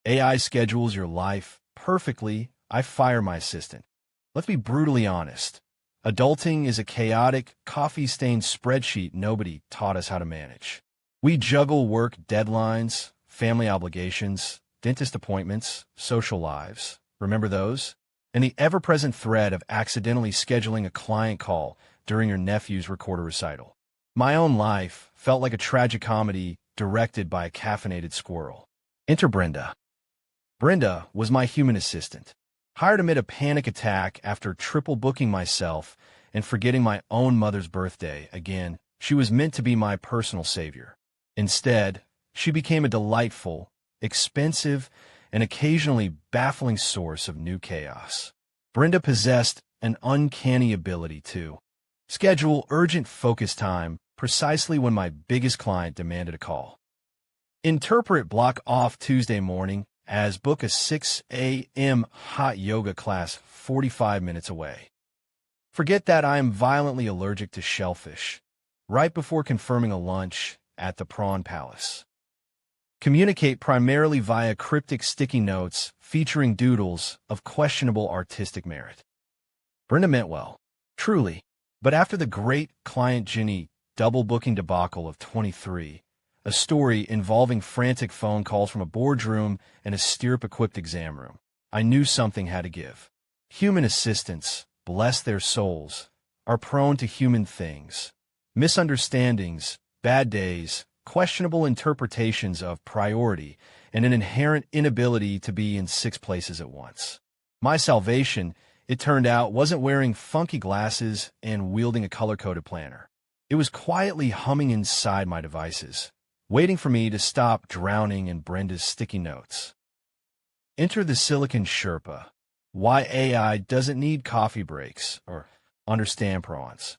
AI schedules your life perfectly. I fire my assistant. Let's be brutally honest. Adulting is a chaotic, coffee-stained spreadsheet nobody taught us how to manage. We juggle work deadlines, family obligations, dentist appointments, social lives. Remember those? And the ever-present threat of accidentally scheduling a client call during your nephew's recorder recital. My own life felt like a tragicomedy directed by a caffeinated squirrel. Enter Brenda. Brenda was my human assistant, hired amid a panic attack after triple booking myself and forgetting my own mother's birthday. Again, she was meant to be my personal savior. Instead, she became a delightful, expensive, and occasionally baffling source of new chaos. Brenda possessed an uncanny ability to schedule urgent focus time precisely when my biggest client demanded a call. Interpret block off Tuesday morning as book a 6 a.m. hot yoga class 45 minutes away. Forget that I am violently allergic to shellfish right before confirming a lunch at the Prawn Palace. Communicate primarily via cryptic sticky notes featuring doodles of questionable artistic merit. Brenda meant well, truly, but after the great Client-Gynae double-booking debacle of 23, a story involving frantic phone calls from a boardroom and a stirrup-equipped exam room, I knew something had to give. Human assistants, bless their souls, are prone to human things, misunderstandings, bad days, questionable interpretations of priority, and an inherent inability to be in 6 places at once. My salvation, it turned out, wasn't wearing funky glasses and wielding a color-coded planner. It was quietly humming inside my devices, waiting for me to stop drowning in Brenda's sticky notes. Enter the Silicon Sherpa. Why AI doesn't need coffee breaks or understand prawns.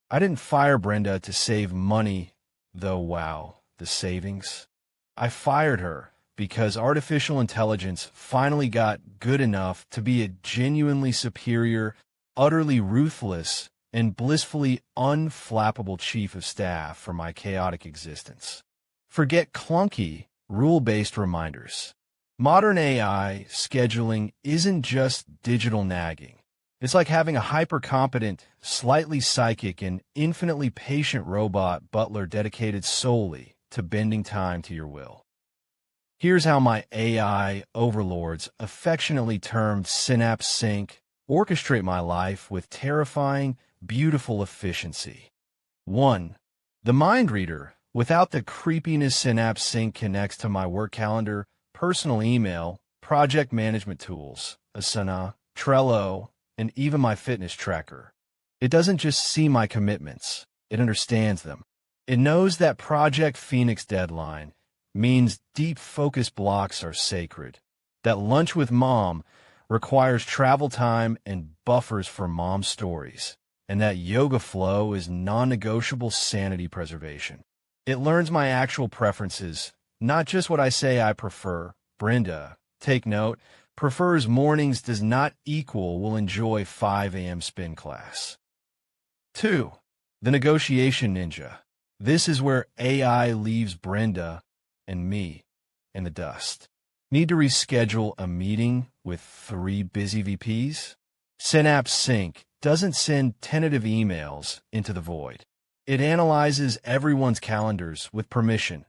I didn't fire Brenda to save money, though wow, the savings. I fired her because artificial intelligence finally got good enough to be a genuinely superior, utterly ruthless, and blissfully unflappable chief of staff for my chaotic existence. Forget clunky, rule-based reminders. Modern AI scheduling isn't just digital nagging. It's like having a hyper-competent, slightly psychic, and infinitely patient robot butler dedicated solely to bending time to your will. Here's how my AI overlords, affectionately termed SynapseSync, orchestrate my life with terrifying, beautiful efficiency. 1. The mind reader. Without the creepiness, SynapseSync connects to my work calendar, personal email, project management tools, Asana, Trello, and even my fitness tracker. It doesn't just see my commitments, it understands them. It knows that Project Phoenix deadline means deep focus blocks are sacred, that lunch with mom requires travel time and buffers for mom stories, and that yoga flow is non-negotiable sanity preservation. It learns my actual preferences, not just what I say I prefer. Brenda, take note, prefers mornings does not equal will enjoy 5 a.m. spin class. 2. The negotiation ninja. This is where AI leaves Brenda and me in the dust. Need to reschedule a meeting with 3 busy VPs? SynapseSync doesn't send tentative emails into the void. It analyzes everyone's calendars with permission,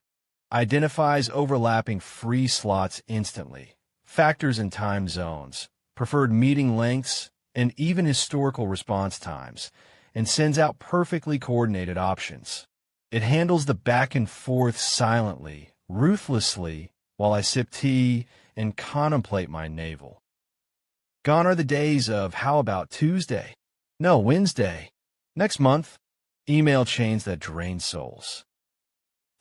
identifies overlapping free slots instantly, factors in time zones, preferred meeting lengths, and even historical response times, and sends out perfectly coordinated options. It handles the back and forth silently, ruthlessly, while I sip tea and contemplate my navel. Gone are the days of, how about Tuesday? No, Wednesday. Next month. Email chains that drain souls.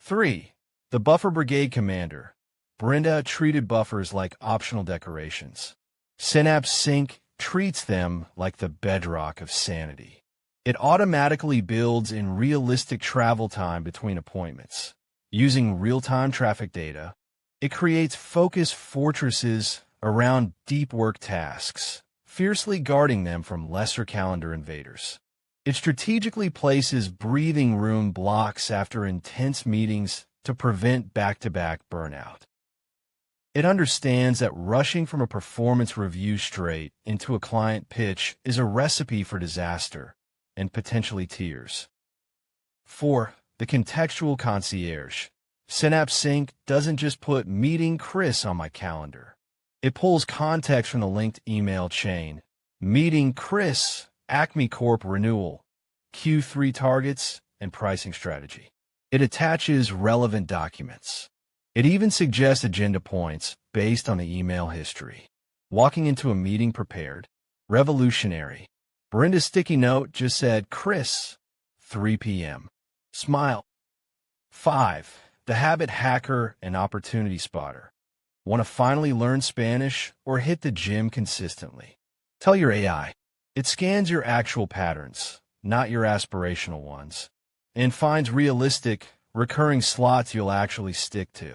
3. The Buffer Brigade Commander. Brenda treated buffers like optional decorations. SynapseSync treats them like the bedrock of sanity. It automatically builds in realistic travel time between appointments. Using real-time traffic data, it creates focus fortresses around deep work tasks, fiercely guarding them from lesser calendar invaders. It strategically places breathing room blocks after intense meetings to prevent back-to-back burnout. It understands that rushing from a performance review straight into a client pitch is a recipe for disaster and potentially tears. 4. The contextual concierge. SynapseSync doesn't just put meeting Chris on my calendar. It pulls context from the linked email chain. Meeting Chris, Acme Corp renewal, Q3 targets, and pricing strategy. It attaches relevant documents. It even suggests agenda points based on the email history. Walking into a meeting prepared. Revolutionary. Brenda's sticky note just said, Chris, 3 p.m. Smile. 5. The habit hacker and opportunity spotter. Want to finally learn Spanish or hit the gym consistently? Tell your AI. It scans your actual patterns, not your aspirational ones, and finds realistic, recurring slots you'll actually stick to.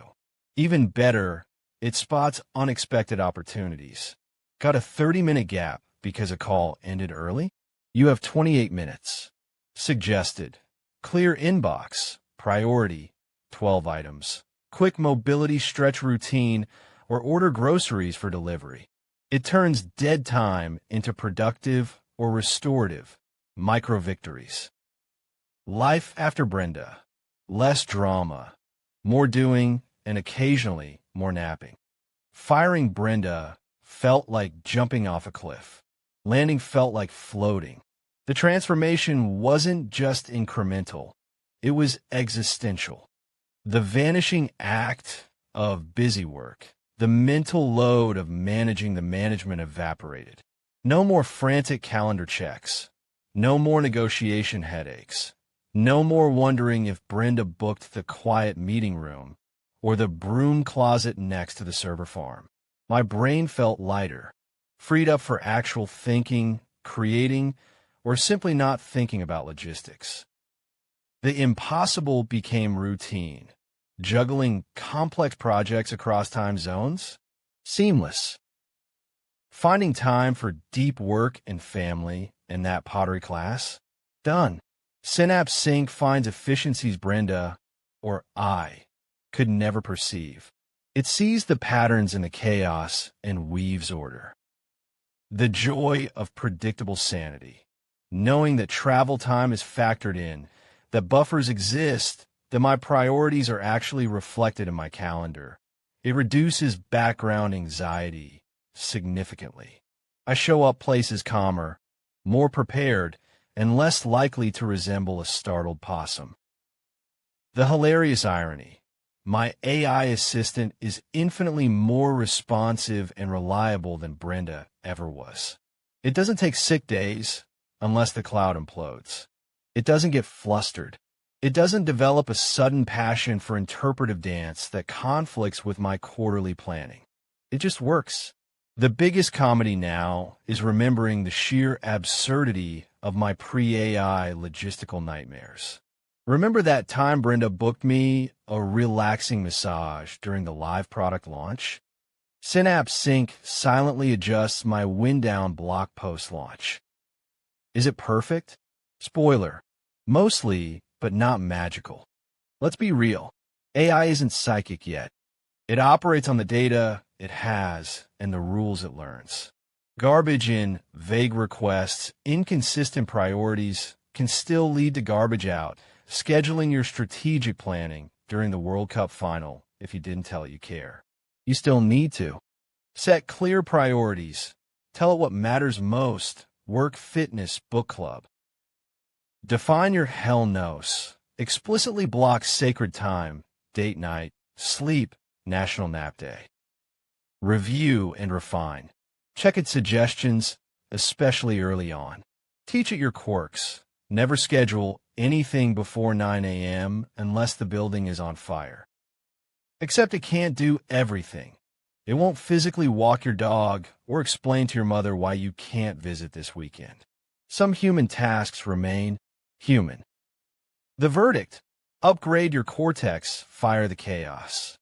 Even better, it spots unexpected opportunities. Got a 30-minute gap because a call ended early? You have 28 minutes. Suggested. Clear inbox. Priority. 12 items. Quick mobility stretch routine, or order groceries for delivery. It turns dead time into productive or restorative micro-victories. Life after Brenda. Less drama, more doing, and occasionally more napping. Firing Brenda felt like jumping off a cliff. Landing felt like floating. The transformation wasn't just incremental. It was existential. The vanishing act of busy work, the mental load of managing the management evaporated. No more frantic calendar checks. No more negotiation headaches. No more wondering if Brenda booked the quiet meeting room or the broom closet next to the server farm. My brain felt lighter, freed up for actual thinking, creating, or simply not thinking about logistics. The impossible became routine. Juggling complex projects across time zones? Seamless. Finding time for deep work and family in that pottery class? Done. SynapseSync finds efficiencies Brenda, or I, could never perceive. It sees the patterns in the chaos and weaves order. The joy of predictable sanity. Knowing that travel time is factored in, that buffers exist, that my priorities are actually reflected in my calendar. It reduces background anxiety significantly. I show up places calmer, more prepared, and less likely to resemble a startled possum. The hilarious irony. My AI assistant is infinitely more responsive and reliable than Brenda ever was. It doesn't take sick days unless the cloud implodes. It doesn't get flustered. It doesn't develop a sudden passion for interpretive dance that conflicts with my quarterly planning. It just works. The biggest comedy now is remembering the sheer absurdity of my pre-AI logistical nightmares. Remember that time Brenda booked me a relaxing massage during the live product launch? SynapseSync silently adjusts my wind-down blog post launch. Is it perfect? Spoiler. Mostly, but not magical. Let's be real. AI isn't psychic yet. It operates on the data it has and the rules it learns. Garbage in, vague requests, inconsistent priorities can still lead to garbage out. Scheduling your strategic planning during the World Cup final if you didn't tell it you care. You still need to. Set clear priorities. Tell it what matters most. Work, fitness, book club. Define your hell no's. Explicitly block sacred time, date night, sleep, National Nap Day. Review and refine. Check its suggestions, especially early on. Teach it your quirks. Never schedule anything before 9 a.m. unless the building is on fire. Except it can't do everything. It won't physically walk your dog or explain to your mother why you can't visit this weekend. Some human tasks remain human. The verdict: upgrade your cortex, fire the chaos.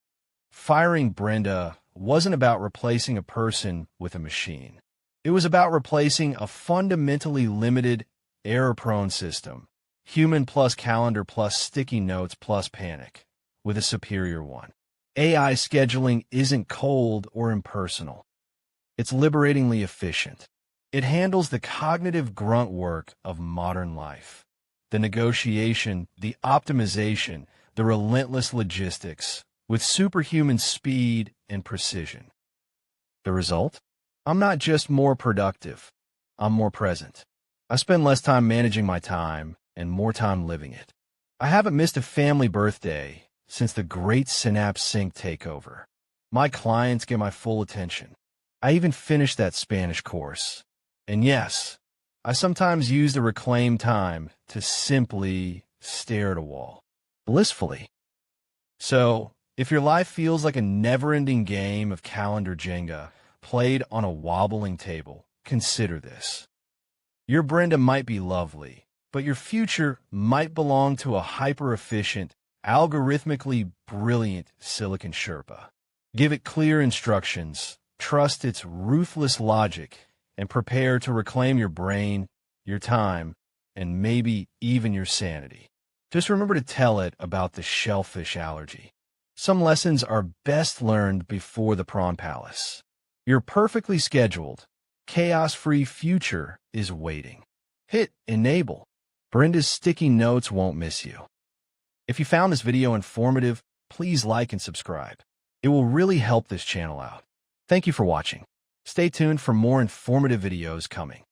Firing Brenda wasn't about replacing a person with a machine. It was about replacing a fundamentally limited, error-prone system, human plus calendar plus sticky notes plus panic, with a superior one. AI scheduling isn't cold or impersonal. It's liberatingly efficient. It handles the cognitive grunt work of modern life. The negotiation, the optimization, the relentless logistics, with superhuman speed and precision. The result? I'm not just more productive. I'm more present. I spend less time managing my time and more time living it. I haven't missed a family birthday since the great SynapseSync takeover. My clients get my full attention. I even finished that Spanish course. And yes, I sometimes use the reclaimed time to simply stare at a wall, blissfully. So, if your life feels like a never-ending game of calendar Jenga played on a wobbling table, consider this. Your Brenda might be lovely, but your future might belong to a hyper-efficient, algorithmically brilliant Silicon Sherpa. Give it clear instructions, trust its ruthless logic, and prepare to reclaim your brain, your time, and maybe even your sanity. Just remember to tell it about the shellfish allergy. Some lessons are best learned before the Prawn Palace. Your perfectly scheduled, chaos-free future is waiting. Hit Enable. Brenda's sticky notes won't miss you. If you found this video informative, please like and subscribe. It will really help this channel out. Thank you for watching. Stay tuned for more informative videos coming.